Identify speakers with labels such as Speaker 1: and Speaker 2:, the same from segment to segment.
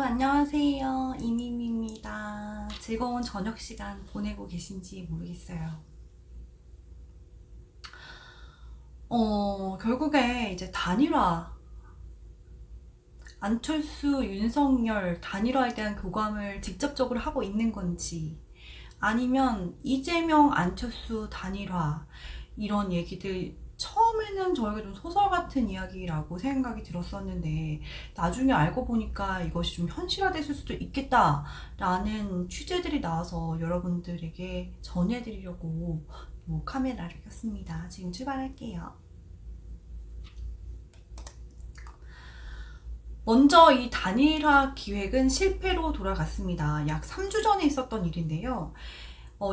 Speaker 1: 안녕하세요. 이미미입니다. 즐거운 저녁 시간 보내고 계신지 모르겠어요. 결국에 이제 단일화, 안철수, 윤석열 단일화에 대한 교감을 직접적으로 하고 있는 건지, 아니면 이재명, 안철수 단일화, 이런 얘기들 처음에는 저에게 좀 소설 같은 이야기라고 생각이 들었었는데 나중에 알고 보니까 이것이 좀 현실화됐을 수도 있겠다라는 취재들이 나와서 여러분들에게 전해드리려고 카메라를 켰습니다. 지금 출발할게요. 먼저 이 단일화 기획은 실패로 돌아갔습니다. 약 3주 전에 있었던 일인데요.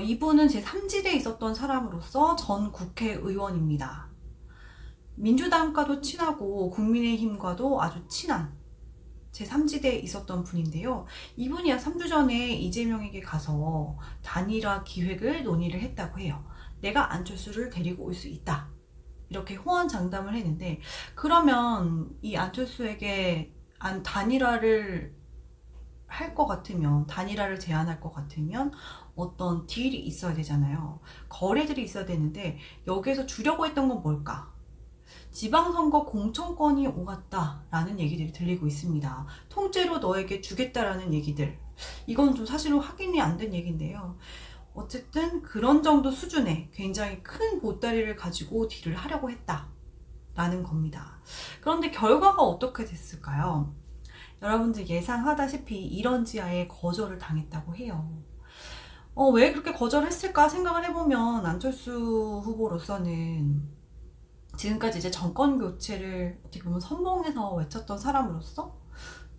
Speaker 1: 이분은 제3지대에 있었던 사람으로서 전 국회의원입니다. 민주당과도 친하고 국민의힘과도 아주 친한 제3지대에 있었던 분인데요. 이분이 약 3주 전에 이재명에게 가서 단일화 기획을 논의를 했다고 해요. 내가 안철수를 데리고 올 수 있다. 이렇게 호언장담을 했는데, 그러면 이 안철수에게 단일화를 할 것 같으면, 단일화를 제안할 것 같으면 어떤 딜이 있어야 되잖아요. 거래들이 있어야 되는데 여기에서 주려고 했던 건 뭘까? 지방선거 공천권이 오갔다라는 얘기들이 들리고 있습니다. 통째로 너에게 주겠다라는 얘기들. 이건 좀 사실은 확인이 안 된 얘기인데요. 어쨌든 그런 정도 수준의 굉장히 큰 보따리를 가지고 딜을 하려고 했다라는 겁니다. 그런데 결과가 어떻게 됐을까요? 여러분들 예상하다시피 이런 지하에 거절을 당했다고 해요. 왜 그렇게 거절했을까 생각을 해보면 안철수 후보로서는 지금까지 이제 정권 교체를 어떻게 보면 선봉해서 외쳤던 사람으로서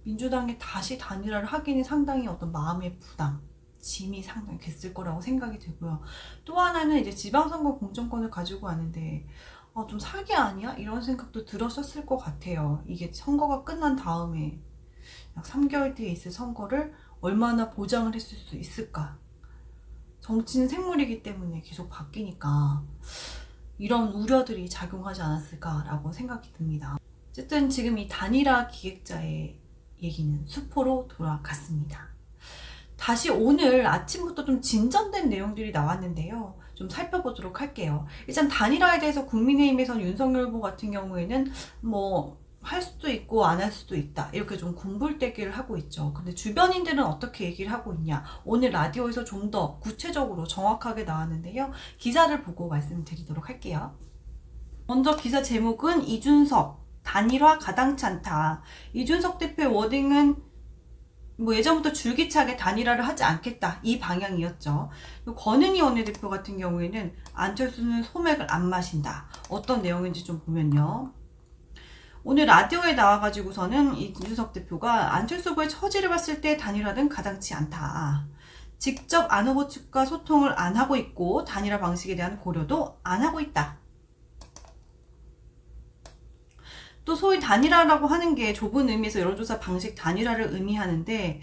Speaker 1: 민주당에 다시 단일화를 하기는 상당히 어떤 마음의 부담, 짐이 상당히 됐을 거라고 생각이 들고요. 또 하나는 이제 지방선거 공천권을 가지고 왔는데 좀 사기 아니야? 이런 생각도 들었었을 것 같아요. 이게 선거가 끝난 다음에 약 3개월 뒤에 있을 선거를 얼마나 보장을 했을 수 있을까? 정치는 생물이기 때문에 계속 바뀌니까 이런 우려들이 작용하지 않았을까라고 생각이 듭니다. 어쨌든 지금 이 단일화 기획자의 얘기는 수포로 돌아갔습니다. 다시 오늘 아침부터 좀 진전된 내용들이 나왔는데요. 좀 살펴보도록 할게요. 일단 단일화에 대해서 국민의힘에서 윤석열 후보 같은 경우에는 할 수도 있고 안 할 수도 있다, 이렇게 좀 군불대기를 하고 있죠. 근데 주변인들은 어떻게 얘기를 하고 있냐, 오늘 라디오에서 좀 더 구체적으로 정확하게 나왔는데요. 기사를 보고 말씀드리도록 할게요. 먼저 기사 제목은 이준석 단일화 가당치 않다. 이준석 대표의 워딩은 예전부터 줄기차게 단일화를 하지 않겠다, 이 방향이었죠. 권은희 원내대표 같은 경우에는 안철수는 소맥을 안 마신다. 어떤 내용인지 좀 보면요. 오늘 라디오에 나와가지고서는 이준석 대표가 안철수 후보의 처지를 봤을 때 단일화는 가당치 않다. 직접 안 후보 측과 소통을 안 하고 있고 단일화 방식에 대한 고려도 안 하고 있다. 또 소위 단일화라고 하는 게 좁은 의미에서 여론조사 방식 단일화를 의미하는데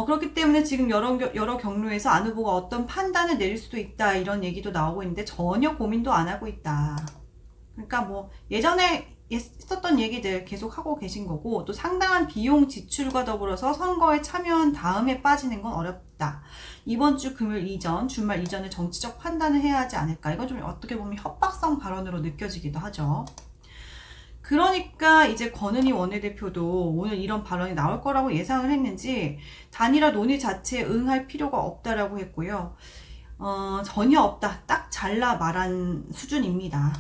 Speaker 1: 그렇기 때문에 지금 여러 경로에서 안 후보가 어떤 판단을 내릴 수도 있다, 이런 얘기도 나오고 있는데 전혀 고민도 안 하고 있다. 그러니까 예전에 있었던 얘기들 계속 하고 계신 거고, 또 상당한 비용 지출과 더불어서 선거에 참여한 다음에 빠지는 건 어렵다. 이번 주 금요일 이전, 주말 이전에 정치적 판단을 해야 하지 않을까. 이건 좀 어떻게 보면 협박성 발언으로 느껴지기도 하죠. 그러니까 이제 권은희 원내대표도 오늘 이런 발언이 나올 거라고 예상을 했는지 단일화 논의 자체에 응할 필요가 없다라고 했고요. 전혀 없다, 딱 잘라 말한 수준입니다.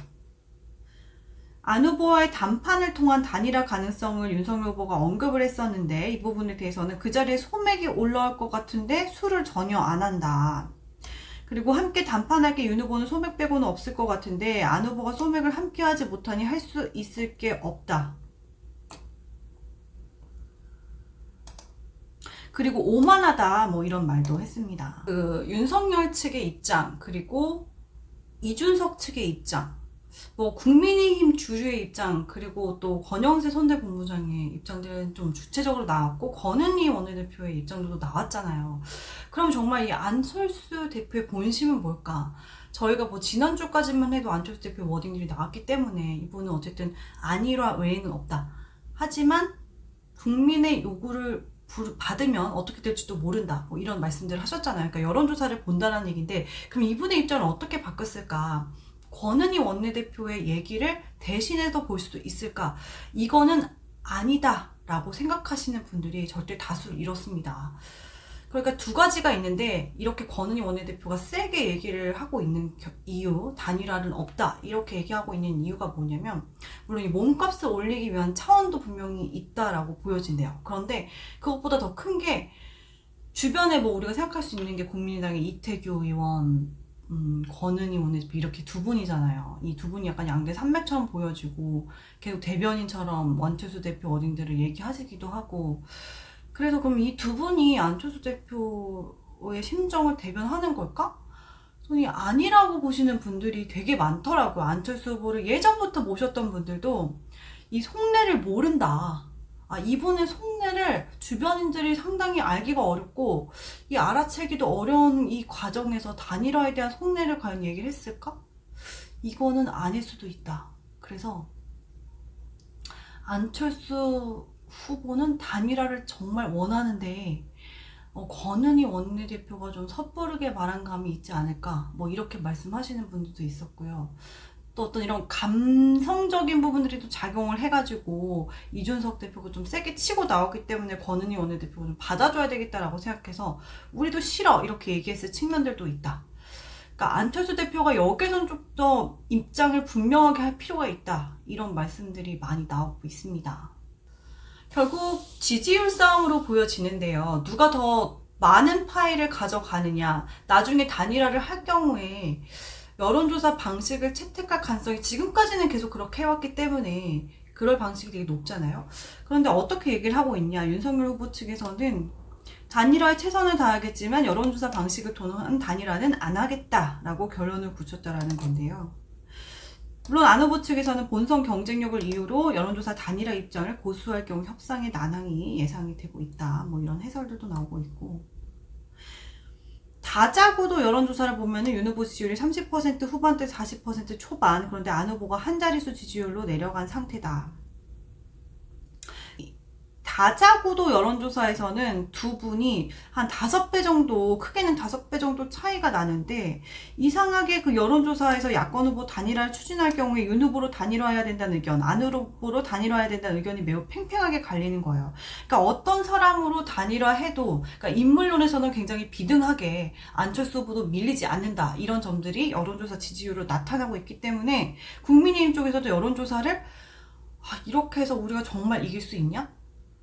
Speaker 1: 안 후보와의 담판을 통한 단일화 가능성을 윤석열 후보가 언급을 했었는데, 이 부분에 대해서는 그 자리에 소맥이 올라올 것 같은데 술을 전혀 안 한다. 그리고 함께 담판할 게 윤 후보는 소맥 빼고는 없을 것 같은데 안 후보가 소맥을 함께 하지 못하니 할 수 있을 게 없다. 그리고 오만하다, 이런 말도 했습니다. 윤석열 측의 입장, 그리고 이준석 측의 입장, 국민의힘 주류의 입장, 그리고 또 권영세 선대본부장의 입장들은 좀 주체적으로 나왔고, 권은희 원내대표의 입장도 나왔잖아요. 그럼 정말 이 안철수 대표의 본심은 뭘까? 저희가 지난주까지만 해도 안철수 대표의 워딩들이 나왔기 때문에 이분은 어쨌든 안일화 외에는 없다. 하지만 국민의 요구를 받으면 어떻게 될지도 모른다, 뭐 이런 말씀들을 하셨잖아요. 그러니까 여론조사를 본다는 얘기인데, 그럼 이분의 입장을 어떻게 바꿨을까? 권은희 원내대표의 얘기를 대신해서 볼 수도 있을까? 이거는 아니다 라고 생각하시는 분들이 절대 다수를 이뤘습니다. 그러니까 두 가지가 있는데, 이렇게 권은희 원내대표가 세게 얘기를 하고 있는 이유, 단일화는 없다 이렇게 얘기하고 있는 이유가 뭐냐면, 물론 이 몸값을 올리기 위한 차원도 분명히 있다라고 보여진대요. 그런데 그것보다 더 큰 게, 주변에 뭐 우리가 생각할 수 있는 게 국민의당의 이태규 의원, 권은희 원내대표 이렇게 두 분이잖아요. 이 두 분이 약간 양대 산맥처럼 보여지고 계속 대변인처럼 원철수 대표 어딘들을 얘기하시기도 하고, 그래서 그럼 이 두 분이 안철수 대표의 심정을 대변하는 걸까? 저는 아니라고 보시는 분들이 되게 많더라고요. 안철수 후보를 예전부터 모셨던 분들도 이 속내를 모른다. 이분의 속내를 주변인들이 상당히 알기가 어렵고, 이 알아채기도 어려운 이 과정에서 단일화에 대한 속내를 과연 얘기를 했을까? 이거는 아닐 수도 있다. 그래서 안철수 후보는 단일화를 정말 원하는데, 권은희 원내대표가 좀 섣부르게 말한 감이 있지 않을까, 뭐 이렇게 말씀하시는 분들도 있었고요. 또 어떤 이런 감성적인 부분들이 또 작용을 해가지고 이준석 대표가 좀 세게 치고 나왔기 때문에 권은희 원내대표가 좀 받아줘야 되겠다라고 생각해서 우리도 싫어 이렇게 얘기했을 측면들도 있다. 그러니까 안철수 대표가 여기서는 좀 더 입장을 분명하게 할 필요가 있다, 이런 말씀들이 많이 나오고 있습니다. 결국 지지율 싸움으로 보여지는데요. 누가 더 많은 파일을 가져가느냐, 나중에 단일화를 할 경우에 여론조사 방식을 채택할 가능성이 지금까지는 계속 그렇게 해왔기 때문에 그럴 방식이 되게 높잖아요. 그런데 어떻게 얘기를 하고 있냐, 윤석열 후보 측에서는 단일화에 최선을 다하겠지만 여론조사 방식을 도는 단일화는 안 하겠다라고 결론을 굳혔다라는 건데요. 물론 안 후보 측에서는 본선 경쟁력을 이유로 여론조사 단일화 입장을 고수할 경우 협상의 난항이 예상이 되고 있다, 뭐 이런 해설들도 나오고 있고, 다자고도 여론조사를 보면은 윤 후보 지지율이 30% 후반대 40% 초반, 그런데 안 후보가 한 자릿수 지지율로 내려간 상태다. 다자구도 여론조사에서는 두 분이 한 5배 정도, 크게는 5배 정도 차이가 나는데, 이상하게 그 여론조사에서 야권 후보 단일화를 추진할 경우에 윤 후보로 단일화해야 된다는 의견, 안 후보로 단일화해야 된다는 의견이 매우 팽팽하게 갈리는 거예요. 그러니까 어떤 사람으로 단일화해도, 그러니까 인물론에서는 굉장히 비등하게 안철수 후보도 밀리지 않는다, 이런 점들이 여론조사 지지율로 나타나고 있기 때문에 국민의힘 쪽에서도 여론조사를 이렇게 해서 우리가 정말 이길 수 있냐?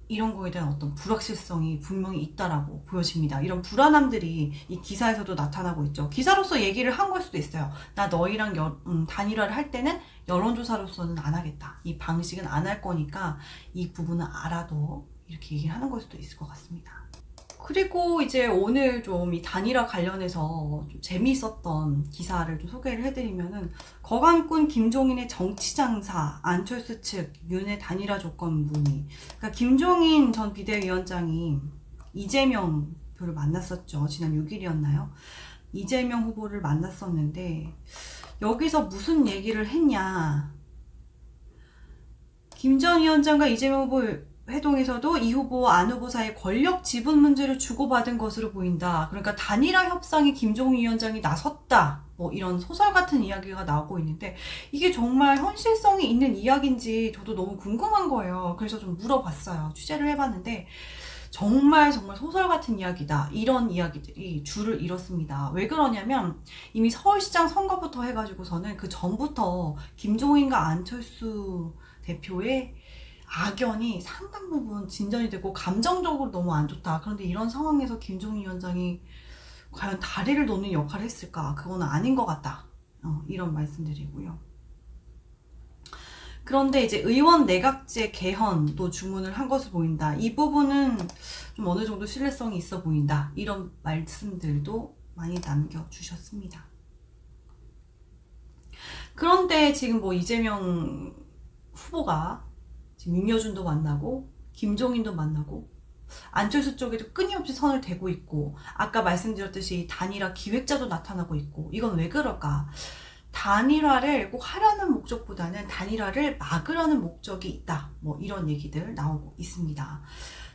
Speaker 1: 이런 거에 대한 어떤 불확실성이 분명히 있다라고 보여집니다. 이런 불안함들이 이 기사에서도 나타나고 있죠. 기사로서 얘기를 한 걸 수도 있어요. 나 너희랑 단일화를 할 때는 여론조사로서는 안 하겠다, 이 방식은 안 할 거니까 이 부분은 알아도, 이렇게 얘기를 하는 걸 수도 있을 것 같습니다. 그리고 이제 오늘 좀 이 단일화 관련해서 좀 재미있었던 기사를 좀 소개를 해드리면은, 거간꾼 김종인의 정치장사, 안철수 측 윤의 단일화 조건 문의. 그러니까 김종인 전 비대위원장이 이재명 후보를 만났었죠. 지난 6일이었나요? 이재명 후보를 만났었는데, 여기서 무슨 얘기를 했냐, 김 전 위원장과 이재명 후보 회동에서도 이 후보와 안 후보 사이의 권력 지분 문제를 주고받은 것으로 보인다. 그러니까 단일화 협상에 김종인 위원장이 나섰다, 뭐 이런 소설 같은 이야기가 나오고 있는데, 이게 정말 현실성이 있는 이야기인지 저도 너무 궁금한 거예요. 그래서 좀 물어봤어요. 취재를 해봤는데 정말 소설 같은 이야기다, 이런 이야기들이 줄을 이뤘습니다. 왜 그러냐면, 이미 서울시장 선거부터 해가지고서는 그 전부터 김종인과 안철수 대표의 악연이 상당 부분 진전이 되고 감정적으로 너무 안 좋다. 그런데 이런 상황에서 김종인 위원장이 과연 다리를 놓는 역할을 했을까? 그거는 아닌 것 같다, 이런 말씀드리고요. 그런데 이제 의원 내각제 개헌도 주문을 한 것으로 보인다, 이 부분은 좀 어느 정도 신뢰성이 있어 보인다, 이런 말씀들도 많이 남겨주셨습니다. 그런데 지금 뭐 이재명 후보가 지금 윤여준도 만나고 김종인도 만나고 안철수 쪽에도 끊임없이 선을 대고 있고, 아까 말씀드렸듯이 단일화 기획자도 나타나고 있고, 이건 왜 그럴까? 단일화를 꼭 하려는 목적보다는 단일화를 막으려는 목적이 있다, 뭐 이런 얘기들 나오고 있습니다.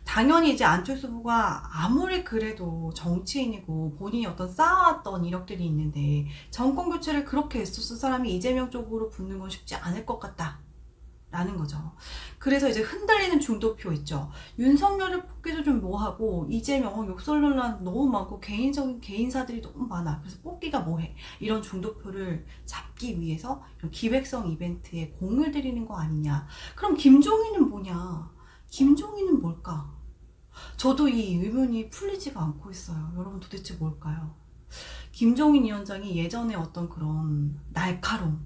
Speaker 1: 당연히 이제 안철수 후보가 아무리 그래도 정치인이고 본인이 어떤 쌓아왔던 이력들이 있는데 정권 교체를 그렇게 애써 쓴 사람이 이재명 쪽으로 붙는 건 쉽지 않을 것 같다 라는 거죠. 그래서 이제 흔들리는 중도표 있죠. 윤석열을 뽑기도 좀 뭐하고 이재명 욕설 논란 너무 많고 개인적인 개인사들이 너무 많아. 그래서 뽑기가 뭐해. 이런 중도표를 잡기 위해서 이런 기획성 이벤트에 공을 들이는 거 아니냐. 그럼 김종인은 뭐냐. 김종인은 뭘까? 저도 이 의문이 풀리지가 않고 있어요. 여러분 도대체 뭘까요? 김종인 위원장이 예전에 어떤 그런 날카로운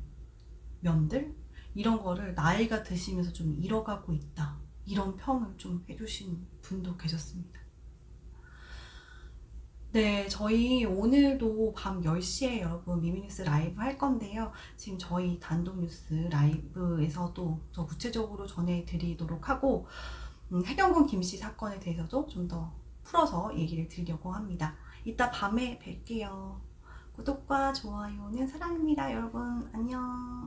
Speaker 1: 면들? 이런 거를 나이가 드시면서 좀 잃어가고 있다. 이런 평을 좀 해주신 분도 계셨습니다. 네, 저희 오늘도 밤 10시에 여러분 미미뉴스 라이브 할 건데요. 지금 저희 단독뉴스 라이브에서도 더 구체적으로 전해드리도록 하고 해경군 김씨 사건에 대해서도 좀 더 풀어서 얘기를 드리려고 합니다. 이따 밤에 뵐게요. 구독과 좋아요는 사랑입니다. 여러분 안녕.